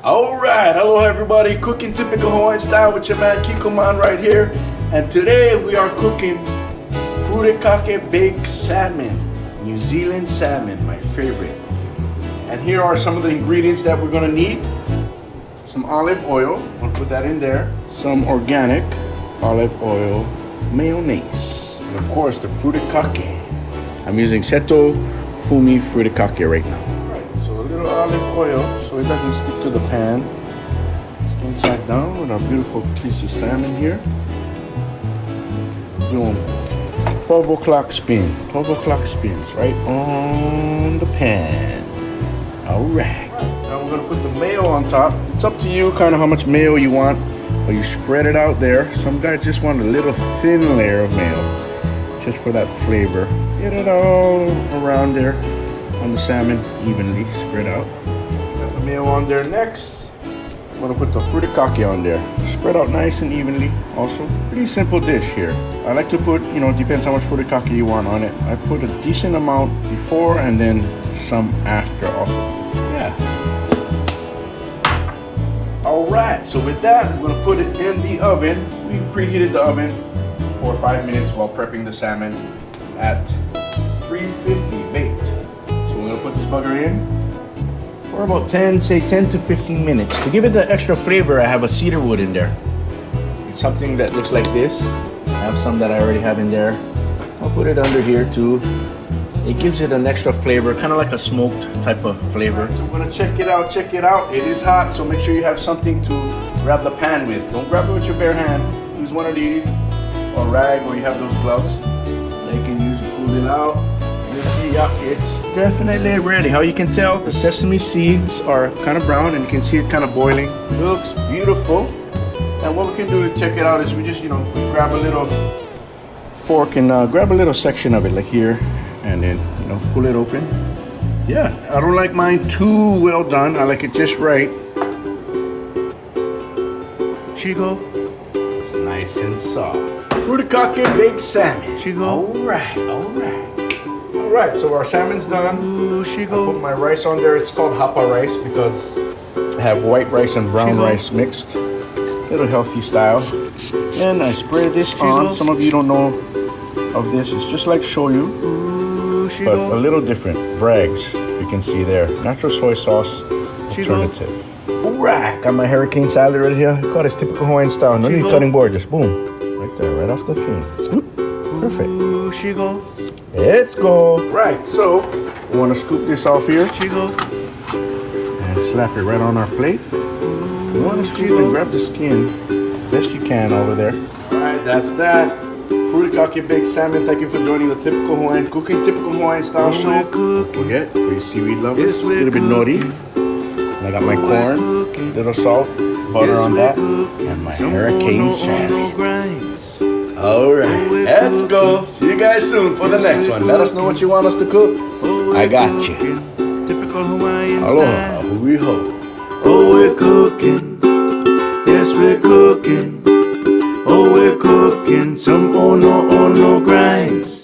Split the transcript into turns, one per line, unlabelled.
Alright, hello everybody, cooking typical Hawaiian style with your man Kikoman right here. And today we are cooking furikake baked salmon, New Zealand salmon, my favorite. And here are some of the ingredients that we're gonna need. Some olive oil, I'll put that in there. Some organic olive oil, mayonnaise, and of course the furikake. I'm using Seto Fumi furikake right now. So a little olive oil so it doesn't stick to the pan. Let's side down with our beautiful piece of salmon here. Doing 12 o'clock spin. 12 o'clock spins right on the pan. Alright. Now we're gonna put the mayo on top. It's up to you kind of how much mayo you want, but you spread it out there. Some guys just want a little thin layer of mayo just for that flavor. Get it all around there on the salmon evenly spread out. Got the mayo on there next. I'm gonna put the furikake on there. Spread out nice and evenly. Also, pretty simple dish here. I like to put, depends how much furikake you want on it. I put a decent amount before and then some after also. Yeah. Alright, so with that, I'm gonna put it in the oven. We preheated the oven for 5 minutes while prepping the salmon at 350 baked. So we're gonna put this bugger in for about 10 to 15 minutes. To give it the extra flavor, I have a cedar wood in there. It's something that looks like this. I have some that I already have in there. I'll put it under here too. It gives it an extra flavor, kind of like a smoked type of flavor. So we're gonna check it out, It is hot, so make sure you have something to grab the pan with. Don't grab it with your bare hand. Use one of these, or rag, or you have those gloves. They can use to pull it out. You see, yeah, it's definitely ready. How you can tell, the sesame seeds are kind of brown, and you can see it kind of boiling. It looks beautiful. And what we can do to check it out is we just, we grab a little fork and grab a little section of it, like here, and then, pull it open. Yeah, I don't like mine too well done. I like it just right. Chico, it's nice and soft. Furikake baked salmon. Chico. Alright, so our salmon's done. Ooh, I put my rice on there. It's called hapa rice because I have white rice and brown rice mixed. Little healthy style. And I spread this on. Some of you don't know of this. It's just like shoyu, but a little different. Bragg's, if you can see there. Natural soy sauce alternative. Alright, got my hurricane salad right here. I call this typical Hawaiian style. No need cutting board, just boom. Right there, right off the thing. Whoop. Perfect. Let's go. Right, so we want to scoop this off here. And slap it right on our plate. You want to scoop and grab the skin best you can over there. Alright, that's that. Furikake baked salmon. Thank you for joining the typical Hawaiian cooking, typical Hawaiian style show. Don't forget, for you seaweed lovers, a little bit nori. And I got my corn, little salt, butter on that, and my hurricane salmon. Alright, let's go. See you guys soon for the next one. Let us know what you want us to cook. I got you. Aloha, hui ho.
Oh, we're cooking. Yes, we're cooking. Oh, we're cooking some ono grinds.